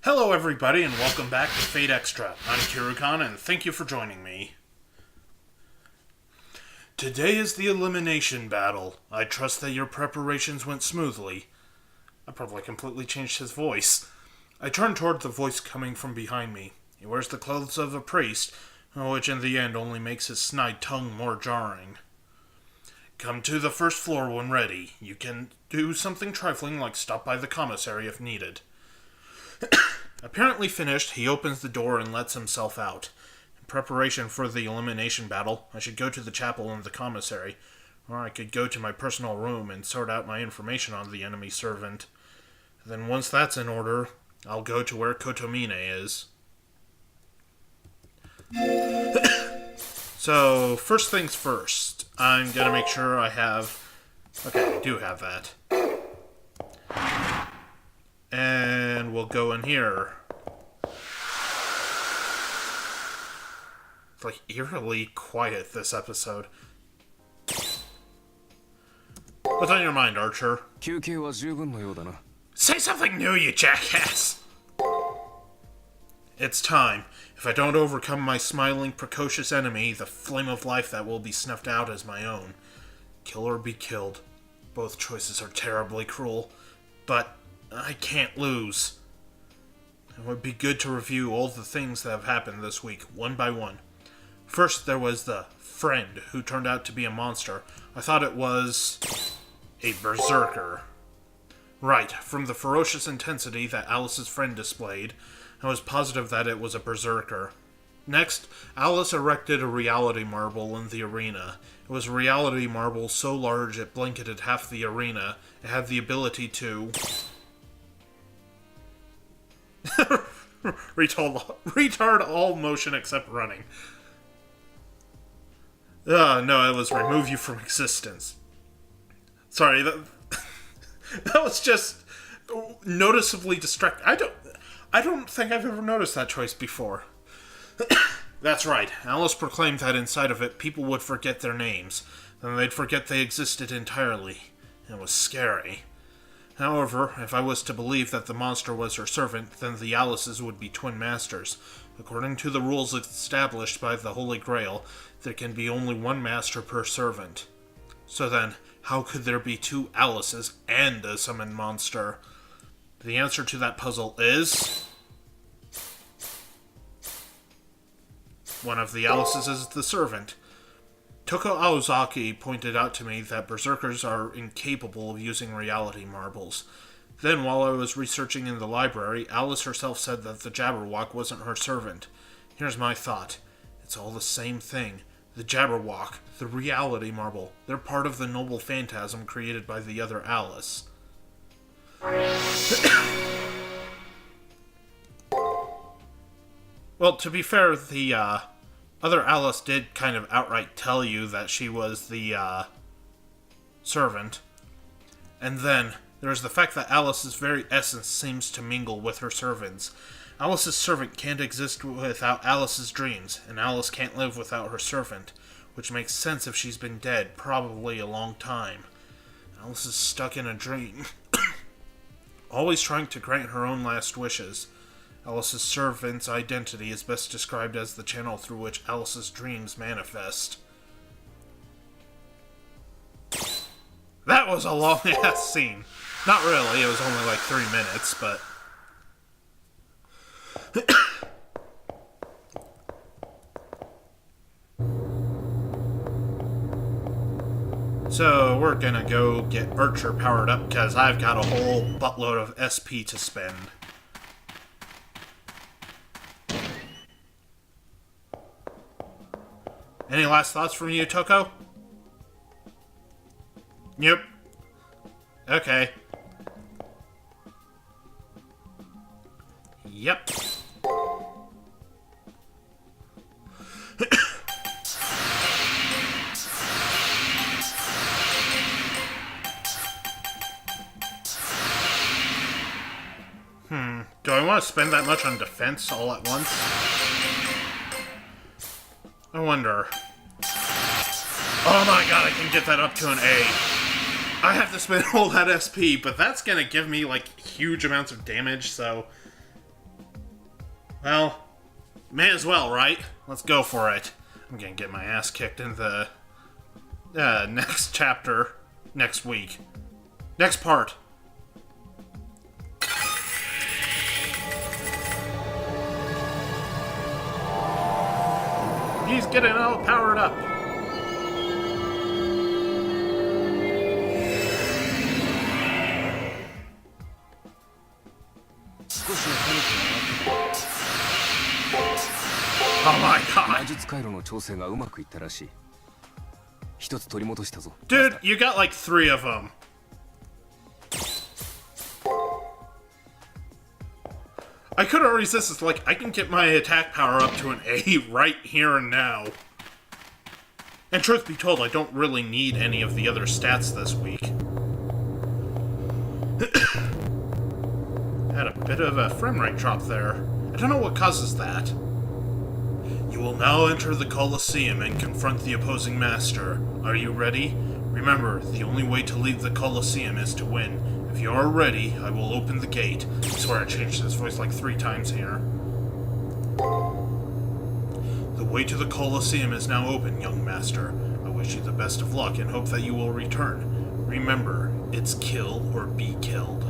Hello everybody and welcome back to Fate Extra. I'm Kirukan and thank you for joining me. Today is the elimination battle. I trust that your preparations went smoothly. I probably completely changed his voice. I turned toward the voice coming from behind me. He wears the clothes of a priest, which in the end only makes his snide tongue more jarring. Come to the first floor when ready. You can do something trifling like stop by the commissary if needed. Apparently finished, he opens the door and lets himself out. In preparation for the elimination battle, I should go to the chapel and the commissary, or I could go to my personal room and sort out my information on the enemy servant. Then once that's in order, I'll go to where Kotomine is. So, first things first, I'm gonna make sure I have... Okay, I do have that. And we'll go in here. It's like eerily quiet this episode. What's on your mind, Archer? Say something new, you jackass! It's time. If I don't overcome my smiling, precocious enemy, the flame of life that will be snuffed out as my own. Kill or be killed. Both choices are terribly cruel, but I can't lose. It would be good to review all the things that have happened this week, one by one. First, there was the friend who turned out to be a monster. I thought it was a berserker. Right, from the ferocious intensity that Alice's friend displayed, I was positive that it was a berserker. Next, Alice erected a reality marble in the arena. It was a reality marble so large it blanketed half the arena. It had the ability to... retard all motion except running. No, it was remove you from existence. Sorry, that was just noticeably distracting. I don't think I've ever noticed that choice before. That's right. Alice proclaimed that inside of it, people would forget their names. Then they'd forget they existed entirely. It was scary. However, if I was to believe that the monster was her servant, then the Alices would be twin masters. According to the rules established by the Holy Grail, there can be only one master per servant. So then, how could there be two Alices and a summoned monster? The answer to that puzzle is... one of the Alices is the servant. Toko Aozaki pointed out to me that berserkers are incapable of using reality marbles. Then, while I was researching in the library, Alice herself said that the Jabberwock wasn't her servant. Here's my thought. It's all the same thing. The Jabberwock, the reality marble, they're part of the noble phantasm created by the other Alice. Well, to be fair, the other Alice did kind of outright tell you that she was the servant. And then, there's the fact that Alice's very essence seems to mingle with her servants. Alice's servant can't exist without Alice's dreams, and Alice can't live without her servant, which makes sense if she's been dead, probably a long time. Alice is stuck in a dream, always trying to grant her own last wishes. Alice's servant's identity is best described as the channel through which Alice's dreams manifest. That was a long-ass scene. Not really, it was only like 3 minutes, but... So, we're gonna go get Archer powered up, because I've got a whole buttload of SP to spend. Any last thoughts from you, Toko? Yep. Okay. Yep. Do I want to spend that much on defense all at once? I wonder. Oh my god, I can get that up to an A. I have to spend all that SP, but that's gonna give me, like, huge amounts of damage, so... Well, may as well, right? Let's go for it. I'm gonna get my ass kicked in the next chapter next week. Next part. He's getting all powered up. Oh my god. Dude, you got like 3 of them. I couldn't resist this. Like, I can get my attack power up to an A right here and now. And truth be told, I don't really need any of the other stats this week. Had a bit of a frame rate drop there. I don't know what causes that. You will now enter the Colosseum and confront the opposing master. Are you ready? Remember, the only way to leave the Colosseum is to win. If you are ready, I will open the gate. I swear I changed his voice like 3 times here. The way to the Colosseum is now open, young master. I wish you the best of luck and hope that you will return. Remember, it's kill or be killed.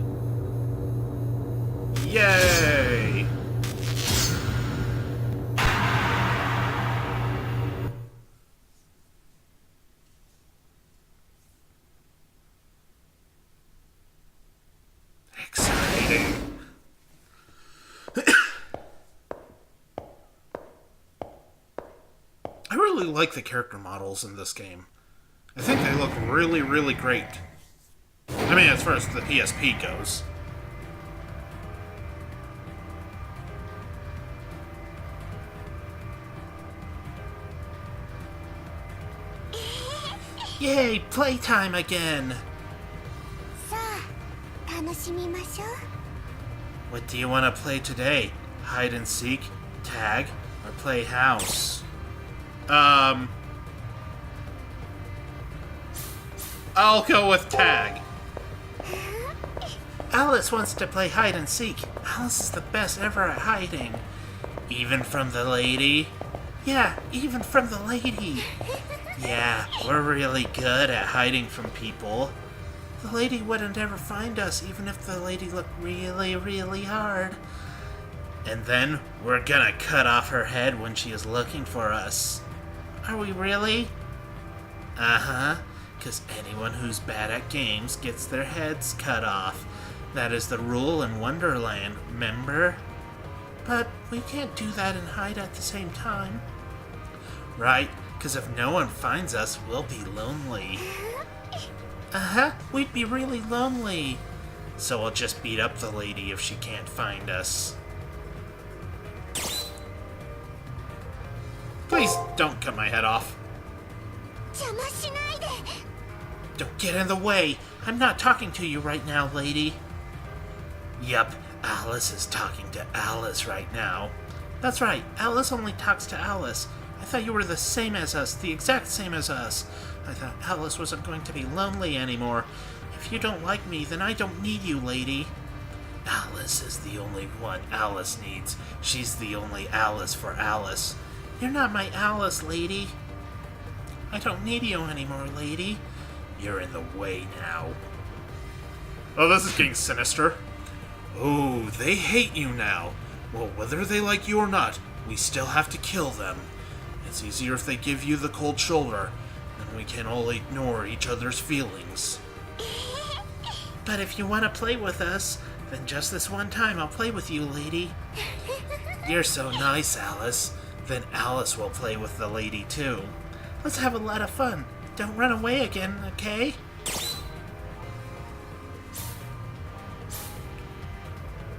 Yay! Exciting. I really like the character models in this game. I think they look really, really great. I mean, as far as the PSP goes. Yay, playtime again! What do you want to play today? Hide and seek, tag, or play house? I'll go with tag. Alice wants to play hide and seek. Alice is the best ever at hiding. Even from the lady? Yeah, even from the lady. Yeah, we're really good at hiding from people. The lady wouldn't ever find us, even if the lady looked really, really hard. And then, we're gonna cut off her head when she is looking for us. Are we really? Uh-huh, because anyone who's bad at games gets their heads cut off. That is the rule in Wonderland, remember? But we can't do that and hide at the same time. Right, because if no one finds us, we'll be lonely. Uh-huh, we'd be really lonely. So we'll just beat up the lady if she can't find us. Please don't cut my head off. Don't get in the way. I'm not talking to you right now, lady. Yup, Alice is talking to Alice right now. That's right, Alice only talks to Alice. I thought you were the same as us, the exact same as us. I thought Alice wasn't going to be lonely anymore. If you don't like me, then I don't need you, lady. Alice is the only one Alice needs. She's the only Alice for Alice. You're not my Alice, lady. I don't need you anymore, lady. You're in the way now. Oh, this is getting sinister. Oh, they hate you now. Well, whether they like you or not, we still have to kill them. It's easier if they give you the cold shoulder, and we can all ignore each other's feelings. But if you want to play with us, then just this one time I'll play with you, lady. You're so nice, Alice. Then Alice will play with the lady, too. Let's have a lot of fun. Don't run away again, okay?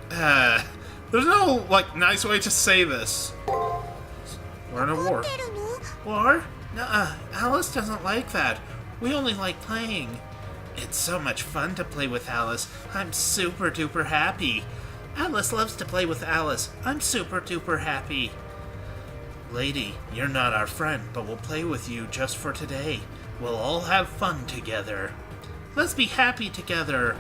There's no, nice way to say this. We're in a war. War? Nuh-uh, Alice doesn't like that. We only like playing. It's so much fun to play with Alice. I'm super duper happy. Alice loves to play with Alice. I'm super duper happy. Lady, you're not our friend, but we'll play with you just for today. We'll all have fun together. Let's be happy together.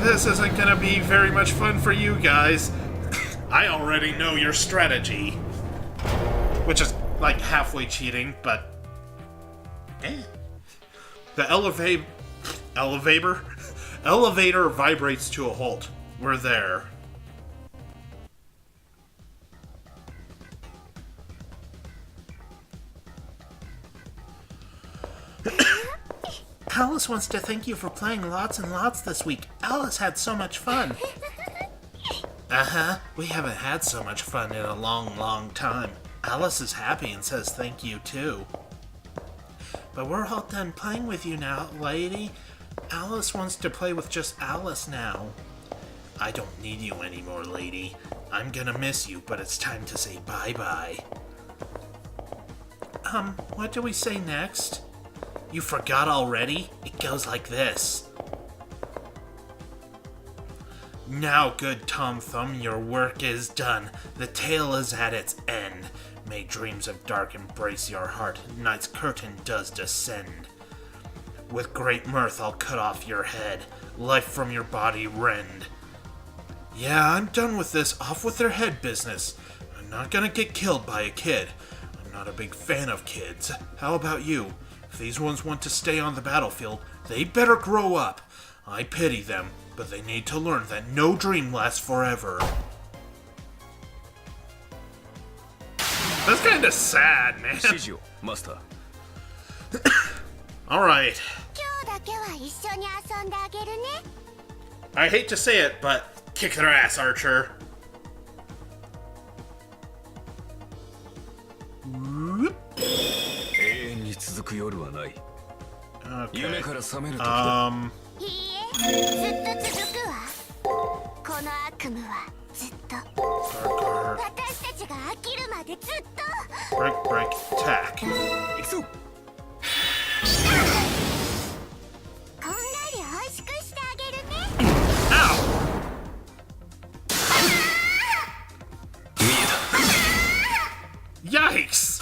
This isn't gonna be very much fun for you guys. I already know your strategy. Which is like halfway cheating, but... The elevator vibrates to a halt. We're there. Alice wants to thank you for playing lots and lots this week. Alice had so much fun. We haven't had so much fun in a long, long time. Alice is happy and says thank you too. But we're all done playing with you now, lady. Alice wants to play with just Alice now. I don't need you anymore, lady. I'm gonna miss you, but it's time to say bye-bye. What do we say next? You forgot already? It goes like this. Now, good Tom Thumb, your work is done. The tale is at its end. May dreams of dark embrace your heart. Night's curtain does descend. With great mirth I'll cut off your head. Life from your body rend. Yeah, I'm done with this off with their head business. I'm not gonna get killed by a kid. I'm not a big fan of kids. How about you? If these ones want to stay on the battlefield, they better grow up. I pity them, but they need to learn that no dream lasts forever. That's kinda sad, man. Master. Alright. I hate to say it, but kick their ass, Archer. Whoop. Okay. Break, attack. Ow! Yikes!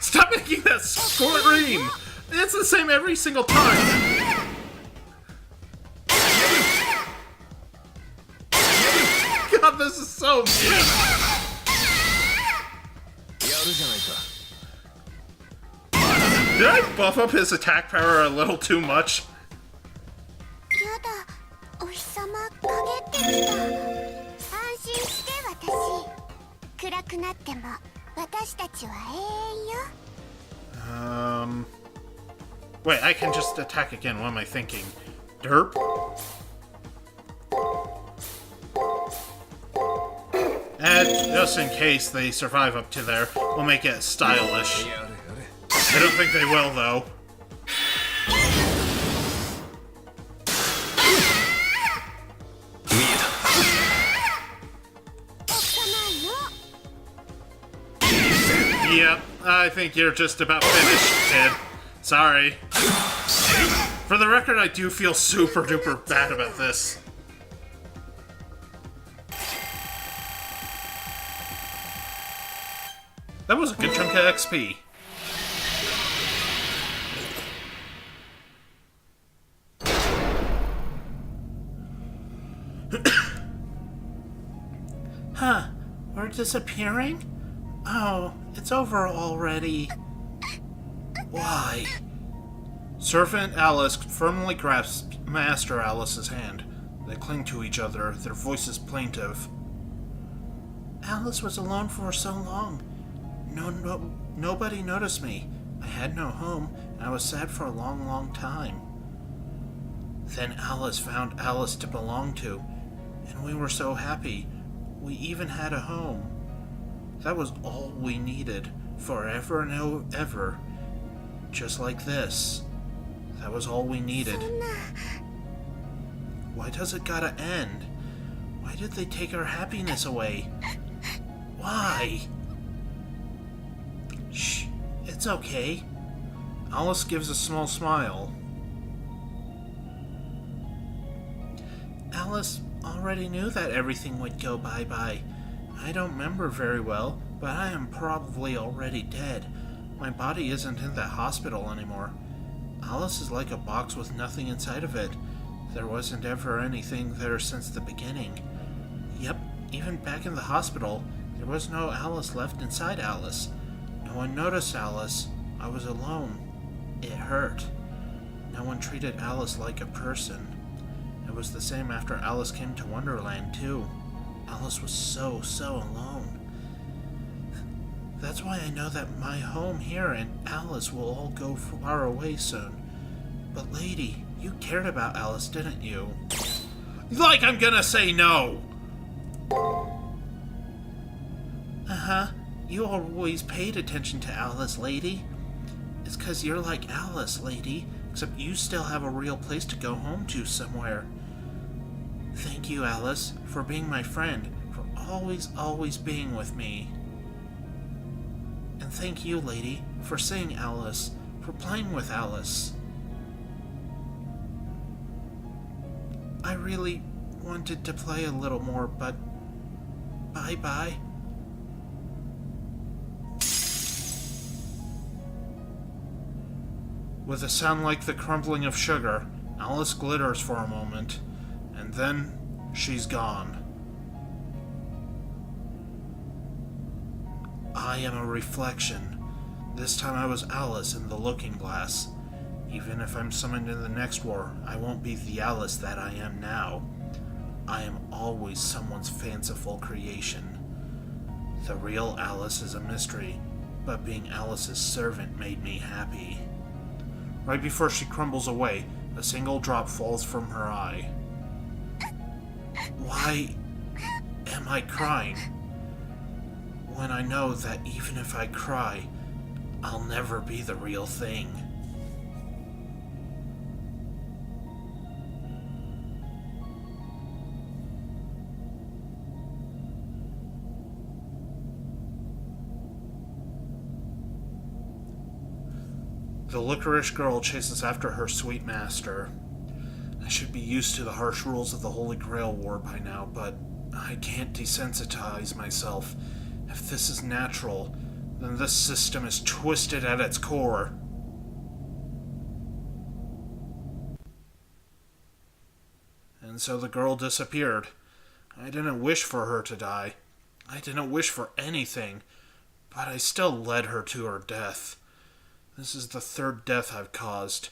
Stop making that scream! It's the same every single time! God, this is so mean! Did I buff up his attack power a little too much? Wait, I can just attack again. What am I thinking? Derp? And just in case they survive up to there, we'll make it stylish. I don't think they will, though. Yep, I think you're just about finished, kid. Sorry. For the record, I do feel super duper bad about this. That was a good chunk of XP. Huh, we're disappearing? Oh, it's over already. Why? Servant Alice firmly grasps Master Alice's hand. They cling to each other, their voices plaintive. Alice was alone for so long. Nobody noticed me. I had no home, and I was sad for a long, long time. Then Alice found Alice to belong to, and we were so happy. We even had a home. That was all we needed, forever and ever. Just like this. That was all we needed. Why does it gotta end? Why did they take our happiness away? Why? Shh, it's okay. Alice gives a small smile. Alice already knew that everything would go bye-bye. I don't remember very well, but I am probably already dead. My body isn't in that hospital anymore. Alice is like a box with nothing inside of it. There wasn't ever anything there since the beginning. Yep, even back in the hospital, there was no Alice left inside Alice. No one noticed Alice. I was alone. It hurt. No one treated Alice like a person. It was the same after Alice came to Wonderland, too. Alice was so alone. That's why I know that my home here and Alice will all go far away soon. But lady, you cared about Alice, didn't you? Like I'm gonna say no! Uh-huh. You always paid attention to Alice, lady. It's 'cause you're like Alice, lady, except you still have a real place to go home to somewhere. Thank you, Alice, for being my friend, for always being with me. And thank you, lady, for seeing Alice, for playing with Alice. I really wanted to play a little more, but bye-bye. With a sound like the crumbling of sugar, Alice glitters for a moment, and then she's gone. I am a reflection. This time I was Alice in the looking glass. Even if I'm summoned in the next war, I won't be the Alice that I am now. I am always someone's fanciful creation. The real Alice is a mystery, but being Alice's servant made me happy. Right before she crumbles away, a single drop falls from her eye. Why am I crying? When I know that even if I cry, I'll never be the real thing. The licorice girl chases after her sweet master. I should be used to the harsh rules of the Holy Grail War by now, but I can't desensitize myself. If this is natural, then this system is twisted at its core. And so the girl disappeared. I didn't wish for her to die. I didn't wish for anything, but I still led her to her death. This is the third death I've caused.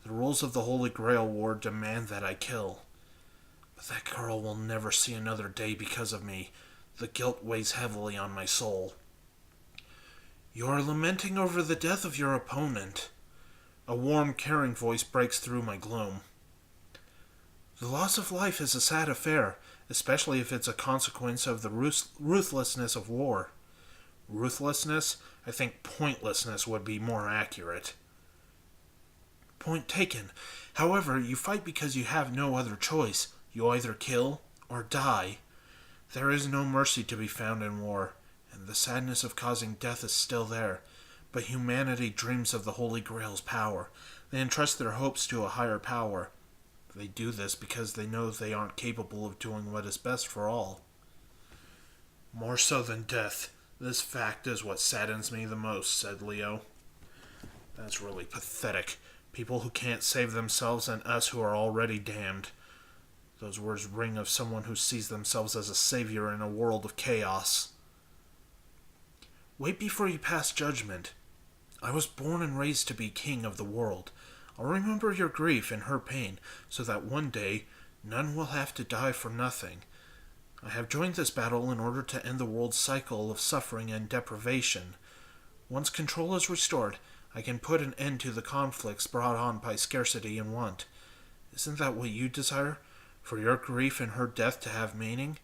The rules of the Holy Grail War demand that I kill. But that girl will never see another day because of me. The guilt weighs heavily on my soul. You are lamenting over the death of your opponent. A warm, caring voice breaks through my gloom. The loss of life is a sad affair, especially if it's a consequence of the ruthlessness of war. Ruthlessness? I think pointlessness would be more accurate. Point taken. However, you fight because you have no other choice. You either kill or die. There is no mercy to be found in war, and the sadness of causing death is still there. But humanity dreams of the Holy Grail's power. They entrust their hopes to a higher power. They do this because they know they aren't capable of doing what is best for all. More so than death, this fact is what saddens me the most, said Leo. That's really pathetic. People who can't save themselves and us who are already damned. Those words ring of someone who sees themselves as a savior in a world of chaos. Wait before you pass judgment. I was born and raised to be king of the world. I'll remember your grief and her pain, so that one day none will have to die for nothing. I have joined this battle in order to end the world's cycle of suffering and deprivation. Once control is restored, I can put an end to the conflicts brought on by scarcity and want. Isn't that what you desire? For your grief and her death to have meaning?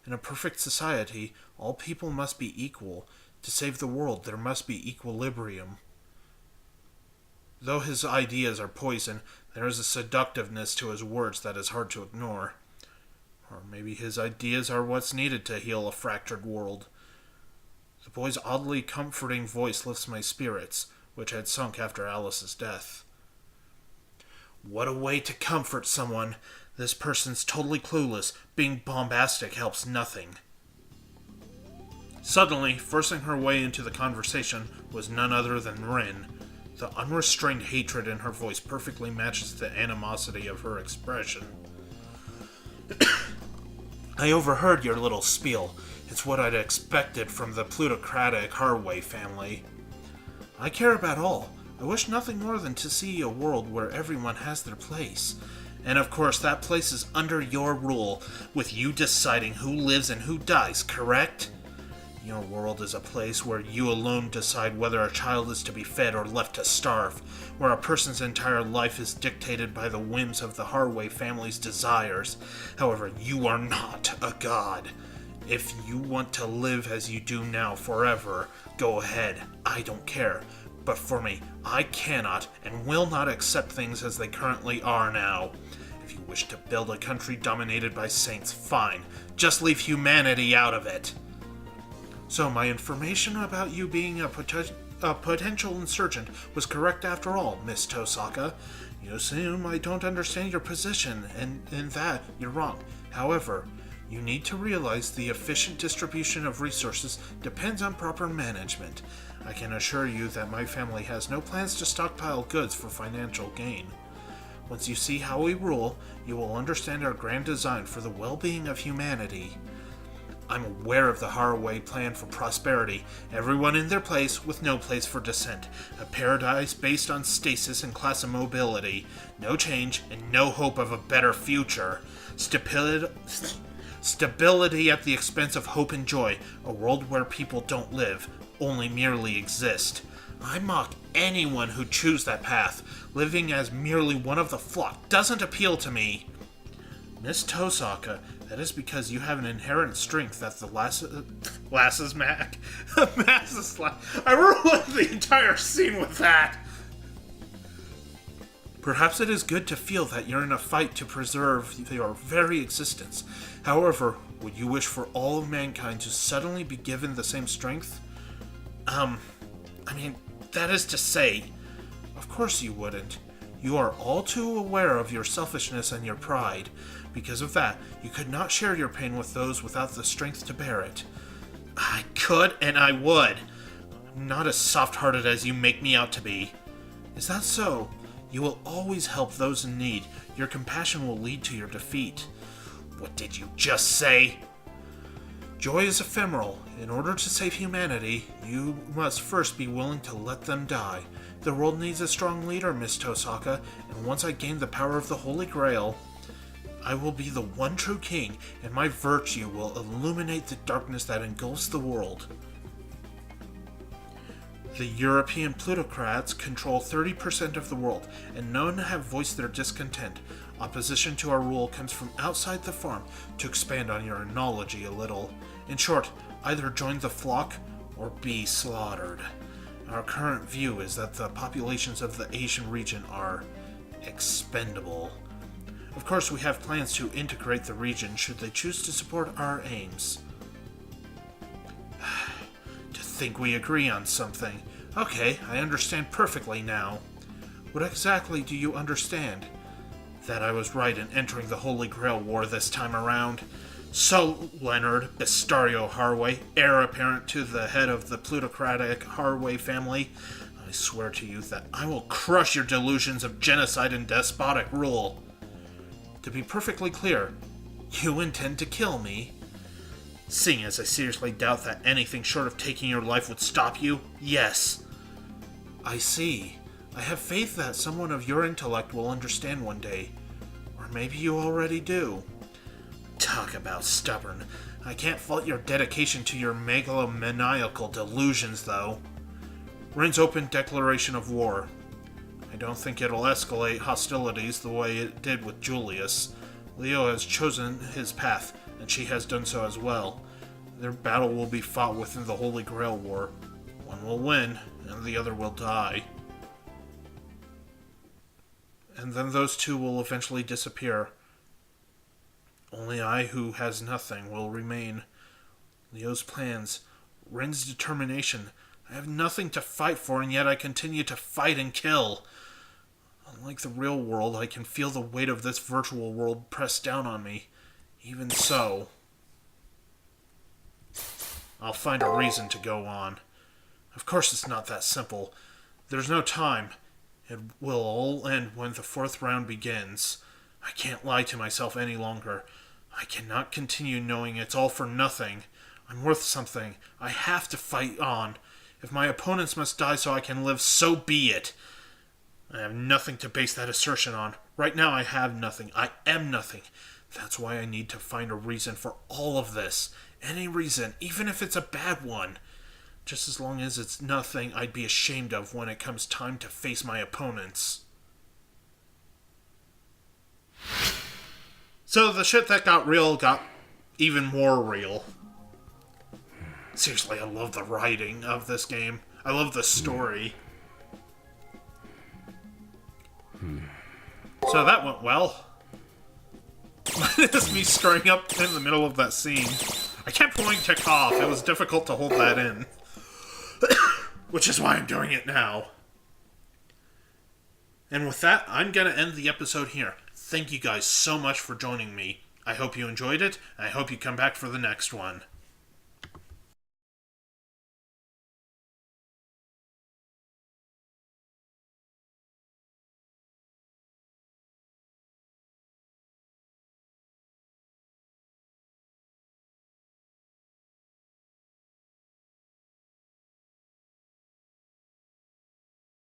In a perfect society, all people must be equal. To save the world, there must be equilibrium. Though his ideas are poison, there is a seductiveness to his words that is hard to ignore. Or maybe his ideas are what's needed to heal a fractured world. The boy's oddly comforting voice lifts my spirits, which had sunk after Alice's death. What a way to comfort someone! This person's totally clueless. Being bombastic helps nothing. Suddenly, forcing her way into the conversation was none other than Rin. The unrestrained hatred in her voice perfectly matches the animosity of her expression. I overheard your little spiel. It's what I'd expected from the plutocratic Harway family. I care about all. I wish nothing more than to see a world where everyone has their place. And of course, that place is under your rule, with you deciding who lives and who dies, correct? Your world is a place where you alone decide whether a child is to be fed or left to starve, where a person's entire life is dictated by the whims of the Harway family's desires. However, you are not a god. If you want to live as you do now forever, go ahead. I don't care. But for me, I cannot and will not accept things as they currently are now. If you wish to build a country dominated by saints, fine. Just leave humanity out of it. So my information about you being a potential insurgent was correct after all, Miss Tosaka. You assume I don't understand your position, and in that you're wrong. However, you need to realize the efficient distribution of resources depends on proper management. I can assure you that my family has no plans to stockpile goods for financial gain. Once you see how we rule, you will understand our grand design for the well-being of humanity. I'm aware of the Harway plan for prosperity, everyone in their place with no place for dissent, a paradise based on stasis and class mobility, no change and no hope of a better future, stability at the expense of hope and joy, a world where people don't live, only merely exist. I mock anyone who choose that path. Living as merely one of the flock doesn't appeal to me. Miss Tosaka, that is because you have an inherent strength that the Lasses Mac. I ruined the entire scene with that. Perhaps it is good to feel that you're in a fight to preserve your very existence. However, would you wish for all of mankind to suddenly be given the same strength? That is to say, of course you wouldn't. You are all too aware of your selfishness and your pride. Because of that, you could not share your pain with those without the strength to bear it. I could, and I would. I'm not as soft-hearted as you make me out to be. Is that so? You will always help those in need. Your compassion will lead to your defeat. What did you just say? Joy is ephemeral. In order to save humanity, you must first be willing to let them die. The world needs a strong leader, Miss Tosaka, and once I gain the power of the Holy Grail, I will be the one true king, and my virtue will illuminate the darkness that engulfs the world. The European plutocrats control 30% of the world, and none have voiced their discontent. Opposition to our rule comes from outside the farm, to expand on your analogy a little. In short, either join the flock or be slaughtered. Our current view is that the populations of the Asian region are expendable. Of course, we have plans to integrate the region should they choose to support our aims. To think we agree on something. Okay, I understand perfectly now. What exactly do you understand? That I was right in entering the Holy Grail War this time around. So, Leonard Bistario Harway, heir apparent to the head of the plutocratic Harway family, I swear to you that I will crush your delusions of genocide and despotic rule. To be perfectly clear, you intend to kill me? Seeing as I seriously doubt that anything short of taking your life would stop you, yes. I see. I have faith that someone of your intellect will understand one day. Or maybe you already do. Talk about stubborn. I can't fault your dedication to your megalomaniacal delusions, though. Rin's open declaration of war. I don't think it'll escalate hostilities the way it did with Julius. Leo has chosen his path, and she has done so as well. Their battle will be fought within the Holy Grail War. One will win, and the other will die. And then those two will eventually disappear. Only I, who has nothing, will remain. Leo's plans, Rin's determination. I have nothing to fight for, and yet I continue to fight and kill. Unlike the real world, I can feel the weight of this virtual world press down on me. Even so, I'll find a reason to go on. Of course it's not that simple. There's no time. It will all end when the fourth round begins. I can't lie to myself any longer. I cannot continue knowing it's all for nothing. I'm worth something. I have to fight on. If my opponents must die so I can live, so be it. I have nothing to base that assertion on. Right now I have nothing. I am nothing. That's why I need to find a reason for all of this. Any reason, even if it's a bad one. Just as long as it's nothing I'd be ashamed of when it comes time to face my opponents. So the shit that got real got even more real. Seriously, I love the writing of this game. I love the story. So that went well. It's me screwing up in the middle of that scene. I kept wanting to cough. It was difficult to hold that in. Which is why I'm doing it now. And with that, I'm going to end the episode here. Thank you guys so much for joining me. I hope you enjoyed it, and I hope you come back for the next one.